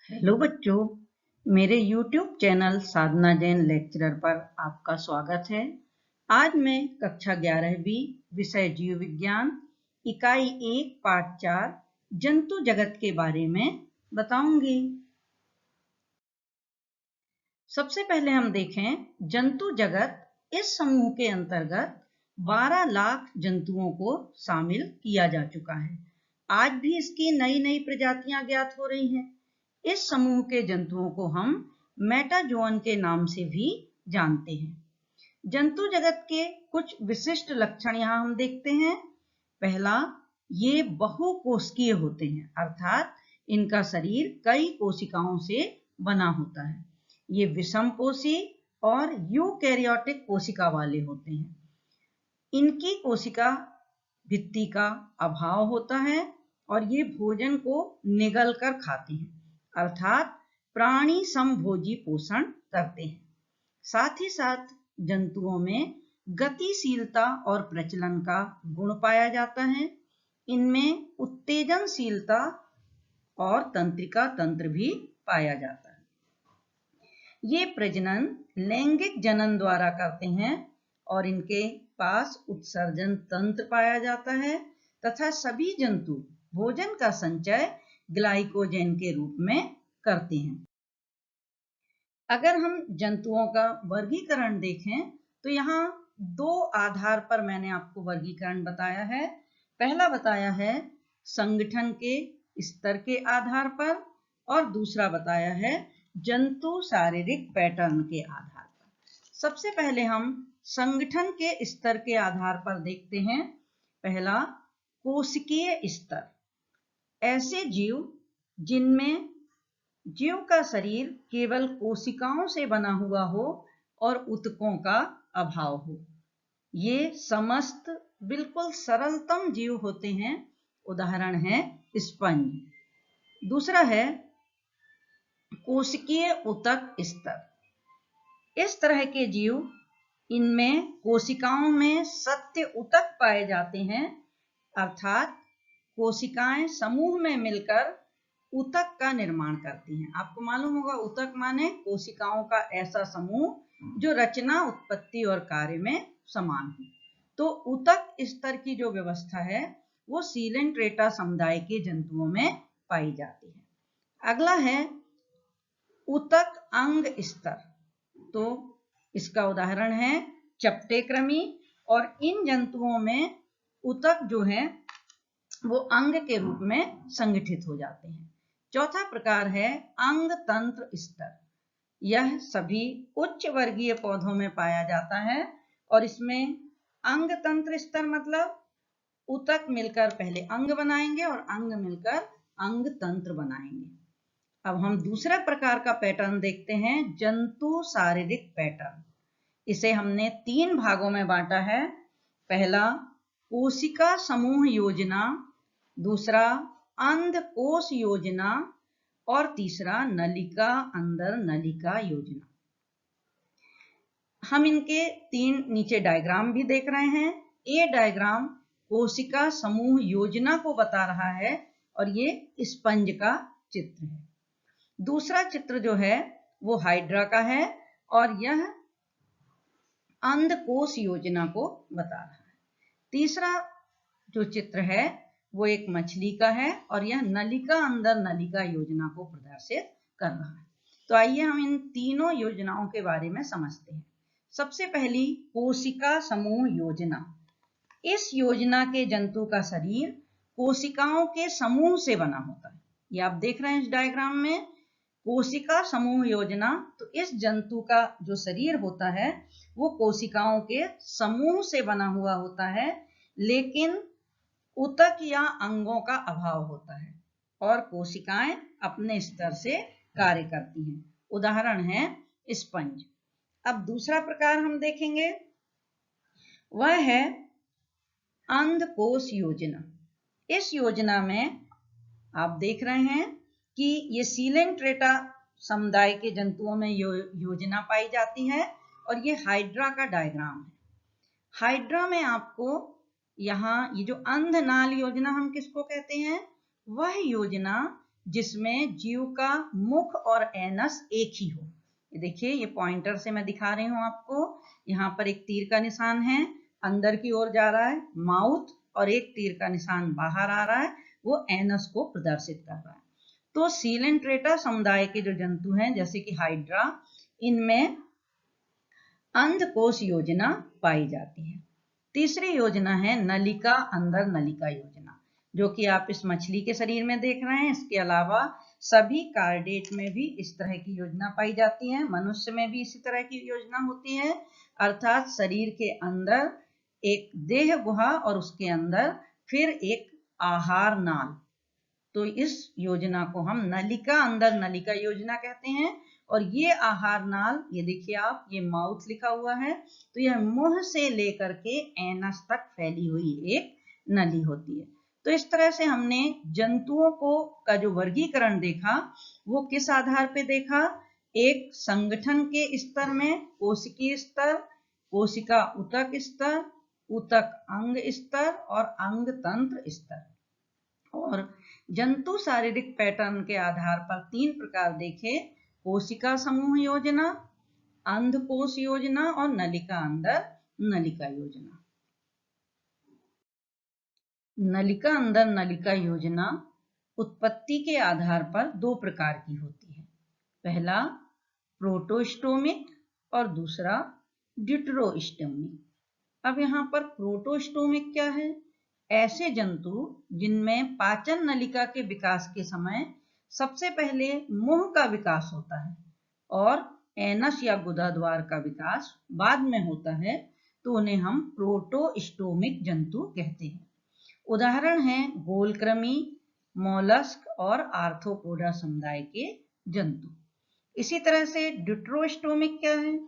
Hello बच्चों, मेरे YouTube channel साधना Jain lecturer पर आपका स्वागत है। आज मैं कक्षा 11वीं विषय जीव विज्ञान इकाई 1 पाठ 4 जंतु जगत के बारे में बताऊंगी। सबसे पहले हम देखें जंतु जगत। इस समूह के अंतर्गत 12 लाख जंतुओं को शामिल किया जा चुका है। आज भी इसकी नई नई प्रजातियां ज्ञात हो रही हैं। इस समूह के जंतुओं को हम मेटाजोअन के नाम से भी जानते हैं। जंतु जगत के कुछ विशिष्ट लक्षण यहाँ हम देखते हैं। पहला, ये बहुकोशिकीय होते हैं, अर्थात इनका शरीर कई कोशिकाओं से बना होता है। ये विषमपोषी और यूकैरियोटिक कोशिका वाले होते हैं। इनकी कोशिका भित्ति का अभाव होता है और ये भोजन को निगल कर खाते हैं, अर्थात प्राणी समभोजी पोषण करते हैं। साथ ही साथ जंतुओं में गतिशीलता और प्रचलन का गुण पाया जाता है। इनमें उत्तेजनशीलता और तंत्रिका तंत्र भी पाया जाता है। ये प्रजनन लैंगिक जनन द्वारा करते हैं और इनके पास उत्सर्जन तंत्र पाया जाता है तथा सभी जंतु भोजन का संचय ग्लाइकोजन के रूप में करते हैं। अगर हम जंतुओं का वर्गीकरण देखें तो यहाँ दो आधार पर मैंने आपको वर्गीकरण बताया है। पहला बताया है संगठन के स्तर के आधार पर और दूसरा बताया है जंतु शारीरिक पैटर्न के आधार पर। सबसे पहले हम संगठन के स्तर के आधार पर देखते हैं। पहला, कोशिकीय स्तर। ऐसे जीव जिनमें जीव का शरीर केवल कोशिकाओं से बना हुआ हो और ऊतकों का अभाव हो, ये समस्त बिल्कुल सरलतम जीव होते हैं। उदाहरण है स्पंज। दूसरा है कोशिकीय ऊतक स्तर। इस तरह के जीव, इनमें कोशिकाओं में सत्य ऊतक पाए जाते हैं, अर्थात कोशिकाएं समूह में मिलकर ऊतक का निर्माण करती हैं। आपको मालूम होगा ऊतक माने कोशिकाओं का ऐसा समूह जो रचना, उत्पत्ति और कार्य में समान हो। तो ऊतक स्तर की जो व्यवस्था है वो सीलेंट्रेटा समुदाय के जंतुओं में पाई जाती है। अगला है ऊतक अंग स्तर। तो इसका उदाहरण है चपटे कृमि, और इन जंतुओं में ऊतक जो है वो अंग के रूप में संगठित हो जाते हैं। चौथा प्रकार है अंग तंत्र स्तर। यह सभी उच्च वर्गीय पौधों में पाया जाता है और इसमें अंग तंत्र स्तर मतलब ऊतक मिलकर पहले अंग बनाएंगे और अंग मिलकर अंग तंत्र बनाएंगे। अब हम दूसरा प्रकार का पैटर्न देखते हैं, जंतु शारीरिक पैटर्न। इसे हमने 3 भागों में बांटा है। पहला, कोशिका समूह योजना, दूसरा अंधकोश योजना और तीसरा नलिका अंदर नलिका योजना। हम इनके 3 नीचे डायग्राम भी देख रहे हैं। ये डायग्राम कोशिका समूह योजना को बता रहा है और ये स्पंज का चित्र है। दूसरा चित्र जो है वो हाइड्रा का है और यह अंधकोश योजना को बता रहा है। तीसरा जो चित्र है वो एक मछली का है और यह नलिका अंदर नलिका योजना को प्रदर्शित कर रहा है। तो आइए हम इन तीनों योजनाओं के बारे में समझते हैं। सबसे पहली, कोशिका समूह योजना। इस योजना के जंतु का शरीर कोशिकाओं के समूह से बना होता है। ये आप देख रहे हैं इस डायग्राम में, कोशिका समूह योजना। तो इस जंतु का जो शरीर होता है वो कोशिकाओं के समूह से बना हुआ होता है, लेकिन ऊतक या अंगों का अभाव होता है और कोशिकाएं अपने स्तर से कार्य करती हैं। उदाहरण है स्पंज। अब दूसरा प्रकार हम देखेंगे, वह है अंधकोश योजना। इस योजना में आप देख रहे हैं कि ये सीलेंट्रेटा समुदाय के जंतुओं में योजना पाई जाती है और ये हाइड्रा का डायग्राम है। हाइड्रा में आपको यहाँ ये जो अंधनाल योजना हम किसको कहते हैं, वह योजना जिसमें जीव का मुख और एनस एक ही हो। ये देखिए, ये पॉइंटर से मैं दिखा रही हूं आपको। यहाँ पर एक तीर का निशान है, अंदर की ओर जा रहा है माउथ, और एक तीर का निशान बाहर आ रहा है, वो एनस को प्रदर्शित कर रहा है। तो सीलेंट्रेटा समुदाय के जो जंतु हैं जैसे कि हाइड्रा, इनमें अंधकोश योजना पाई जाती है। तीसरी योजना है नलिका अंदर नलिका योजना, जो कि आप इस मछली के शरीर में देख रहे हैं। इसके अलावा सभी कार्डेट में भी इस तरह की योजना पाई जाती है, मनुष्य में भी इसी तरह की योजना होती है, अर्थात शरीर के अंदर एक देह गुहा और उसके अंदर फिर एक आहार नाल। तो इस योजना को हम नलिका अंदर नलिका योजना कहते हैं। और ये आहार नाल, ये देखिए आप, ये माउथ लिखा हुआ है, तो यह मुंह से लेकर के एनस तक फैली हुई एक नली होती है। तो इस तरह से हमने जंतुओं को का जो वर्गीकरण देखा, वो किस आधार पे देखा? एक संगठन के स्तर में कोशिकीय स्तर, कोशिका ऊतक स्तर, ऊतक अंग स्तर और अंग तंत्र स्तर। और जंतु शारीरिक पैटर्न के आधार पर 3 प्रकार देखे: कोशिका समूह योजना, अंधकोश योजना और नलिका अंदर नलिका योजना। नलिका अंदर नलिका योजना उत्पत्ति के आधार पर 2 प्रकार की होती है। पहला प्रोटोस्टोमिक और दूसरा ड्यूटेरोस्टोमिक। अब यहाँ पर प्रोटोस्टोमिक क्या है? ऐसे जंतु जिनमें पाचन नलिका के विकास के समय सबसे पहले मुंह का विकास होता है और एनस या गुदाद्वार का विकास बाद में होता है, तो उन्हें हम प्रोटोस्टोमिक जंतु कहते हैं। उदाहरण हैं गोलकृमि, मोलस्क और आर्थ्रोपोडा समुदाय के जंतु। इसी तरह से ड्यूटेरोस्टोमिक क्या है?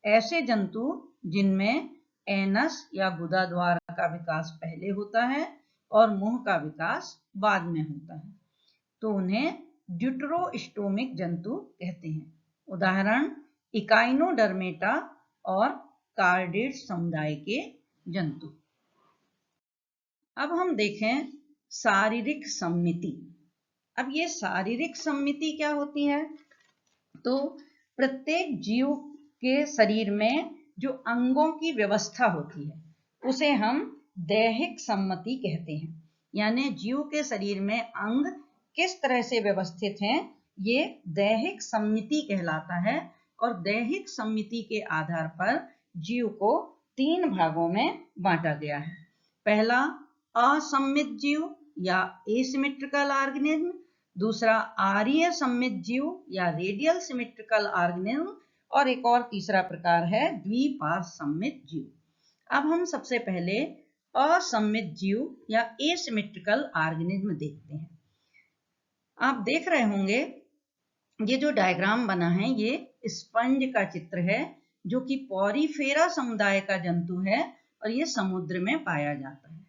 ऐसे जंतु जिनमें एनस या गुदाद्वार का विकास पहले होता है और मुंह का विकास बाद में होता है, तो उन्हें ड्यूटेरोस्टोमिक जंतु कहते हैं। उदाहरण इकाइनोडर्मेटा और कार्डेट समुदाय के जंतु। अब हम देखें शारीरिक सम्मिति। अब ये शारीरिक सम्मिति क्या होती है? तो प्रत्येक जीव के शरीर में जो अंगों की व्यवस्था होती है उसे हम दैहिक सम्मिति कहते हैं। यानी जीव के शरीर में अंग किस तरह से व्यवस्थित हैं, ये दैहिक सम्मिति कहलाता है। और दैहिक सम्मिति के आधार पर जीव को 3 भागों में बांटा गया है। पहला असम्मित जीव या एसिमेट्रिकल ऑर्गेनिज्म, दूसरा आर्य सम्मित जीव या रेडियल सिमेट्रिकल ऑर्गेनिज्म, और एक और तीसरा प्रकार है द्विपार्श्व सम्मित जीव। अब हम सबसे पहले असम्मित जीव या एसिमेट्रिकल ऑर्गेनिज्म देखते हैं। आप देख रहे होंगे ये जो डायग्राम बना है ये स्पंज का चित्र है, जो कि पॉरीफेरा समुदाय का जंतु है और ये समुद्र में पाया जाता है।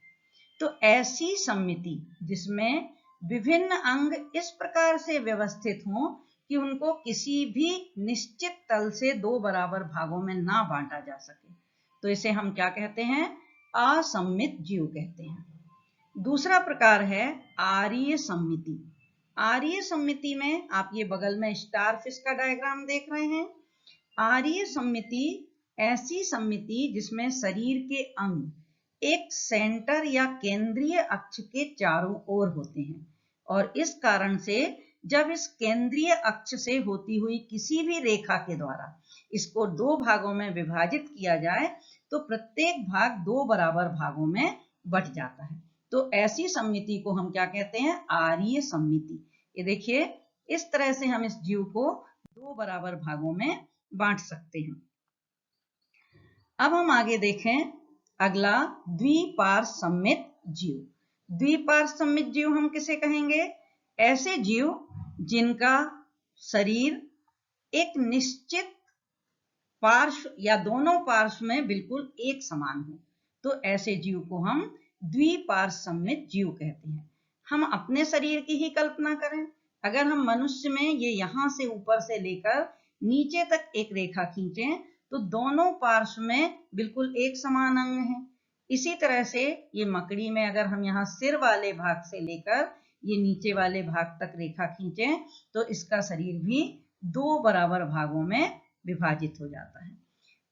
तो ऐसी सम्मिति जिसमें विभिन्न अंग इस प्रकार से व्यवस्थित हों कि उनको किसी भी निश्चित तल से 2 बराबर भागों में ना बांटा जा सके, तो इसे हम क्या कहते हैं? असम्मित जीव कहते हैं। दूसरा प्रकार है आर्य सम्मिति। आर्य सम्मिति में आप ये बगल में स्टारफिश का डायग्राम देख रहे हैं। आर्य सम्मिति ऐसी सम्मिति जिसमें शरीर के अंग एक सेंटर या केंद्रीय अक्ष के चारों ओर होते हैं, और इस कारण से जब इस केंद्रीय अक्ष से होती हुई किसी भी रेखा के द्वारा इसको 2 भागों में विभाजित किया जाए तो प्रत्येक भाग 2 बराबर भागों में बट जाता है। तो ऐसी सम्मिति को हम क्या कहते हैं? आर्य सम्मिति। ये देखिए, इस तरह से हम इस जीव को 2 बराबर भागों में बांट सकते हैं। अब हम आगे देखें अगला द्विपार्श्व सम्मित जीव। द्विपार्श्व सम्मित जीव हम किसे कहेंगे? ऐसे जीव जिनका शरीर एक निश्चित पार्श्व या दोनों पार्श्व में बिल्कुल एक समान हो, तो ऐसे जीव को हम द्विपार्श्व सम्मित जीव कहते हैं। हम अपने शरीर की ही कल्पना करें, अगर हम मनुष्य में ये यहाँ से ऊपर से लेकर नीचे तक एक रेखा खींचें तो दोनों पार्श्व में बिल्कुल एक समान अंग है। इसी तरह से ये मकड़ी में अगर हम यहाँ सिर वाले भाग से लेकर ये नीचे वाले भाग तक रेखा खींचे तो इसका शरीर भी 2 बराबर भागों में विभाजित हो जाता है।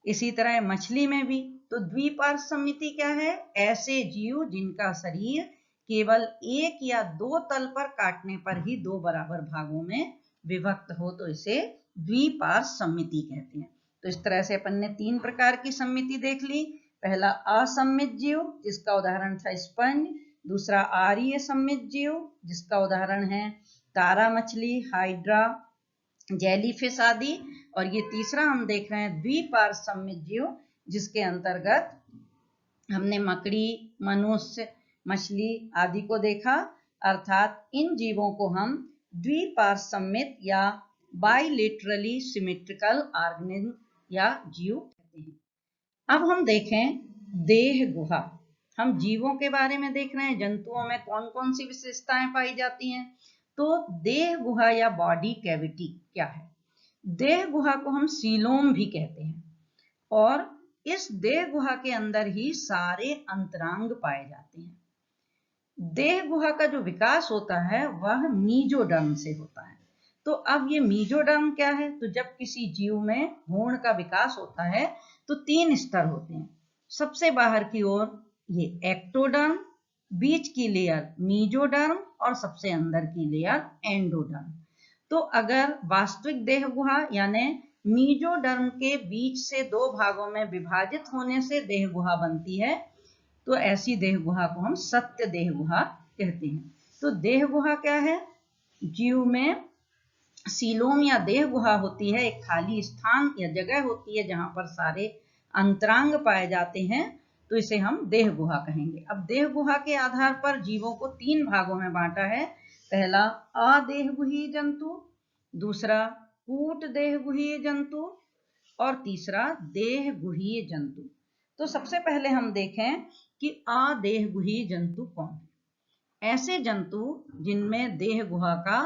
इसी तरह मछली में भी तो द्विपार्श्व सममिति क्या है? ऐसे जीव जिनका शरीर केवल एक या दो तल पर काटने पर ही 2 बराबर भागों में विभक्त हो तो इसे द्विपार्श्व सममिति कहते हैं। तो इस तरह से अपन ने 3 प्रकार की सममिति देख ली। पहला असममित जीव जिसका उदाहरण था स्पंज, दूसरा आर्य सममित जीव जिसका उदाहरण है तारा मछली, हाइड्रा, जेलीफिश आदि, और ये तीसरा हम देख रहे हैं द्विपार्श्व सममित जीव जिसके अंतर्गत हमने मकड़ी, मनुष्य, मछली आदि को देखा। अर्थात इन जीवों को हम द्विपार्श्व सममित या बाइलेटरली सिमेट्रिकल ऑर्गेनिज्म या जीव कहते हैं। अब हम देखें देह गुहा। हम जीवों के बारे में देख रहे हैं, जंतुओं में कौन कौन सी विशेषताएं पाई जाती हैं। तो देह गुहा या बॉडी कैविटी क्या है? देह गुहा को हम सीलोम भी कहते हैं और इस देह गुहा के अंदर ही सारे अंतरांग पाए जाते हैं। देह गुहा का जो विकास होता है वह मीजोडर्म से होता है। तो अब ये मीजोडर्म क्या है? तो जब किसी जीव में भ्रूण का विकास होता है तो 3 स्तर होते हैं। सबसे बाहर की ओर ये एक्टोडर्म, बीच की लेयर मीजोडर्म और सबसे अंदर की लेयर एंडोडर्म। तो अगर वास्तविक देह गुहा यानी मीजोडर्म के बीच से 2 भागों में विभाजित होने से देह गुहा बनती है तो ऐसी देह गुहा को हम सत्य देह गुहा कहते हैं। तो देह गुहा क्या है? जीव में सीलोम या देह गुहा होती है, एक खाली स्थान या जगह होती है जहां पर सारे अंतरांग पाए जाते हैं, तो इसे हम देह गुहा कहेंगे। अब देह गुहा के आधार पर जीवों को 3 भागों में बांटा है। पहला अदेहगुहीय जंतु, दूसरा कूट देहगुहीय जंतु और तीसरा देहगुहीय जंतु। तो सबसे पहले हम देखें कि अदेहगुहीय जंतु कौन है। ऐसे जंतु जिनमें देह गुहा का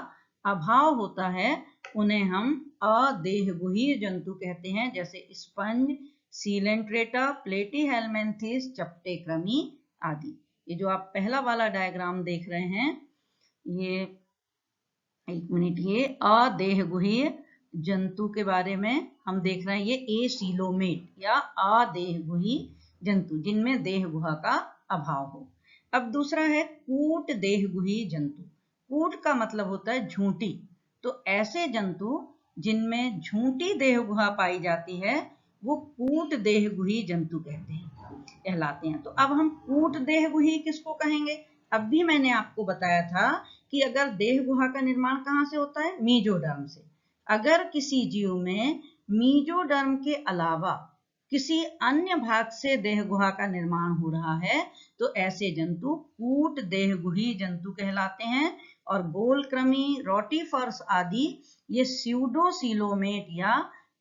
अभाव होता है उन्हें हम अदेहगुहीय जंतु कहते हैं, जैसे स्पंज, सीलेंट्रेटा, प्लेटीहेलमिन्थेस, चपटे कृमि आदि। ये जो आप पहला वाला डायग्राम देख रहे हैं, ये एक मिनट, ये अदेहगुहीय जंतु के बारे में हम देख रहे हैं। ये एसीलोमेट या अदेहगुहीय जंतु जिनमें देह गुहा का अभाव हो। अब दूसरा है कूट देहगुहीय जंतु। कूट का मतलब होता है झूठी। तो ऐसे जंतु जिनमें झूठी देह गुहा पाई जाती है वो कूट देहगुहीय जंतु कहलाते हैं। तो अब हम कूट देहगुहीय किसको कहेंगे? अब भी मैंने आपको बताया था कि अगर देह गुहा का निर्माण कहाँ से होता है? मीजोडर्म से। अगर किसी जीव में मीजोडर्म के अलावा किसी अन्य भाग से देह गुहा का निर्माण हो रहा है तो ऐसे जंतु कूट देहगुहीय जंतु कहलाते हैं। और गोल कृमि, रोटीफर्स आदि ये स्यूडोसीलोमेट या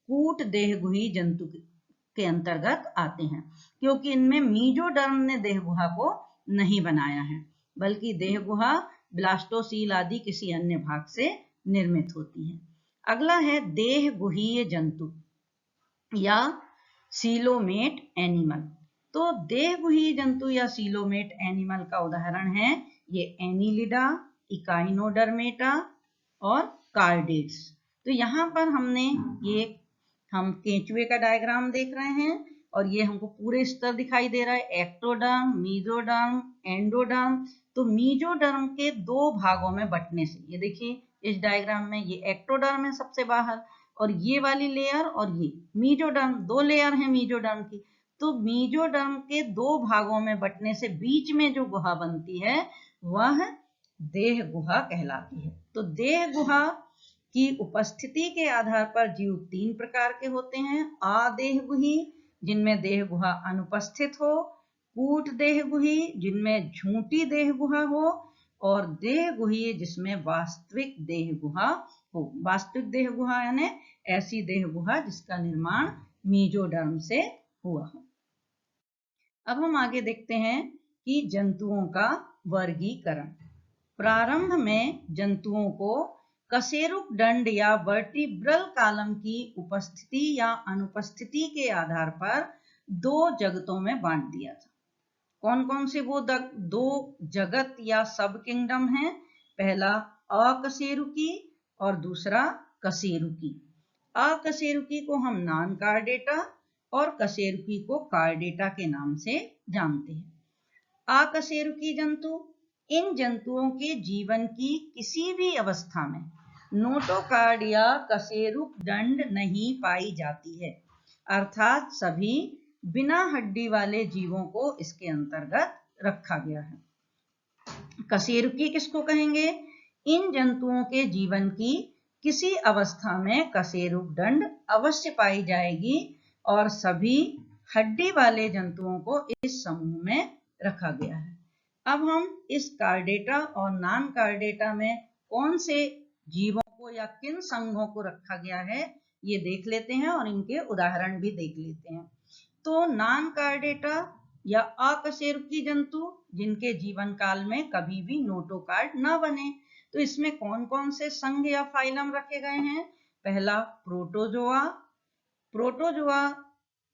कूट देहगुहीय जंतु के अंतर्गत आते हैं, क्योंकि इनमें मीजोडर्म ने देह गुहा को नहीं बनाया है, बल्कि देह गुहा ब्लास्टोसील आदि किसी अन्य भाग से निर्मित होती है। अगला है देहगुहीय जंतु या सीलोमेट एनिमल। तो देहगुहीय जंतु या सीलोमेट एनिमल का उदाहरण है ये एनिलिडा, इकाइनोडर्मेटा और कार्डेट्स। तो यहाँ पर हम केंचुए का डायग्राम देख रहे हैं और ये हमको पूरे स्तर दिखाई दे रहा है, एक्टोडर्म, मीजोडर्म, एंडोडर्म। तो मीजोडर्म के 2 भागों में बंटने से, ये देखिए इस डायग्राम में ये एक्टोडर्म है सबसे बाहर और ये वाली लेयर और ये मीजोडर्म, 2 लेयर हैं मीजोडर्म की। तो मीजोडर्म के 2 भागों में बंटने से बीच में जो गुहा बनती है वह देह गुहा कहलाती है। तो देह गुहा की उपस्थिति के आधार पर जीव 3 प्रकार के होते हैं। अदेहगुहीय जिनमें देह गुहा अनुपस्थित हो, कूट देहगुहीय जिनमें झूठी देह गुहा हो और देहगुहीय जिसमें वास्तविक देह गुहा हो। वास्तविक देह गुहा यानी ऐसी देह गुहा जिसका निर्माण मीजोडर्म से हुआ हो। अब हम आगे देखते हैं कि जंतुओं का वर्गीकरण। प्रारंभ में जंतुओं को कशेरुक दंड या वर्टिब्रल कॉलम की उपस्थिति या अनुपस्थिति के आधार पर 2 जगतों में बांट दिया था। कौन कौन से वो 2 जगत या सब किंगडम हैं? पहला अकशेरुकी और दूसरा कशेरुकी। अकशेरुकी को हम नॉन कार्डेटा और कशेरुकी को कार्डेटा के नाम से जानते हैं। अकशेरुकी जंतु, इन जंतुओं के जीवन की किसी भी अवस्था में नोटोकार्ड या कशेरुक दंड नहीं पाई जाती है, अर्थात सभी बिना हड्डी वाले जीवों को इसके अंतर्गत रखा गया है। कशेरुकी किसको कहेंगे? इन जंतुओं के जीवन की किसी अवस्था में कशेरुक दंड अवश्य पाई जाएगी और सभी हड्डी वाले जंतुओं को इस समूह में रखा गया है। अब हम इस कार्डेटा और नॉन कार्डेटा में कौन से जीवों को या किन संघों को रखा गया है ये देख लेते हैं और इनके उदाहरण भी देख लेते हैं। तो नॉन कार्डेटा या अकशेरुकी जंतु जिनके जीवन काल में कभी भी नोटोकार्ड न बने, तो इसमें कौन कौन से संघ या फाइलम रखे गए हैं? पहला प्रोटोजोआ। प्रोटोजोआ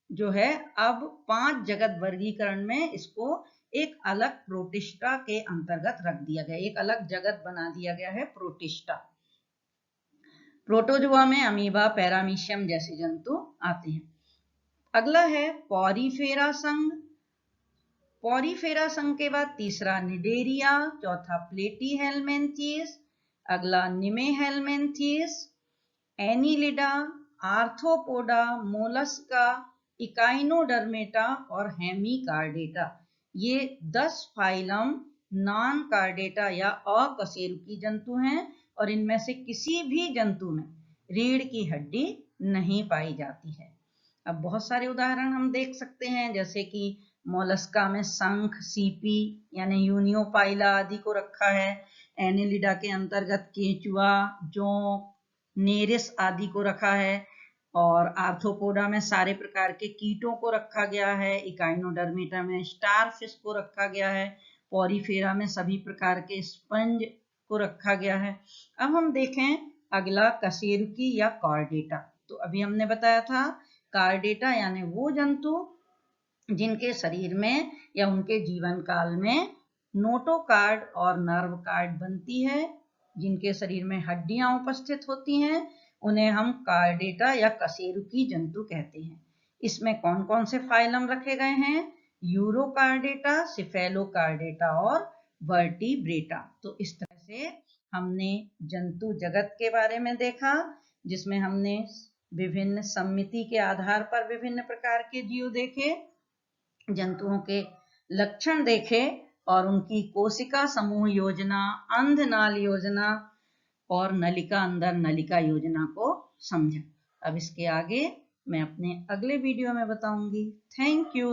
जो है अब 5 जगत वर्गीकरण में इसको एक अलग प्रोटिस्टा के अंतर्गत रख दिया गया, एक अलग जगत बना दिया गया है प्रोटिस्टा। प्रोटोजोआ में अमीबा, पैरामीशियम जैसे जंतु आते हैं। अगला है पॉरीफेरा संघ। पॉरीफेरा संघ के बाद तीसरा निडेरिया, चौथा प्लेटीहेलमिन्थेस, अगला निमेहेलमिन्थेस, एनिलिडा, आर्थ्रोपोडा, मोलस्का, इकाइनोडर्मेटा और हेमिकार्डेटा। ये 10 फाइलम नॉन कार्डेटा या अकशेरुकी जंतु हैं और इनमें से किसी भी जंतु में रीढ़ की हड्डी नहीं पाई जाती है। अब बहुत सारे उदाहरण हम देख सकते हैं, जैसे कि मोलस्का में शंख, सीपी यानी यूनियोपाइला आदि को रखा है। एनिलिडा के अंतर्गत केंचुआ, जोंक, नेरिस आदि को रखा है और आर्थ्रोपोडा में सारे प्रकार के कीटों को रखा गया है। इकाइनोडर्मेटा में स्टारफिश को रखा गया है। पॉरीफेरा में सभी प्रकार के स्पंज को रखा गया है। अब हम देखें अगला कशेरुकी या कार्डेटा। तो अभी हमने बताया था कार्डेटा यानी वो जंतु जिनके शरीर में या उनके जीवन काल में नोटोकार्ड और नर्व कार्ड बनती है, जिनके शरीर में हड्डियां उपस्थित होती हैं, उन्हें हम कार्डेटा या कशेरुकी जंतु कहते हैं। इसमें कौन कौन से फाइलम रखे गए हैं? यूरोकार्डेटा, सिफेलोकार्डेटा और वर्टिब्रेटा। तो इस तरह से हमने जंतु जगत के बारे में देखा, जिसमें हमने विभिन्न सम्मिति के आधार पर विभिन्न प्रकार के जीव देखे, जंतुओं के लक्षण देखे और उनकी कोशिका समूह योजना, अंधनाल योजना और नलिका अंदर नलिका योजना को समझा। अब इसके आगे मैं अपने अगले वीडियो में बताऊंगी। Thank you.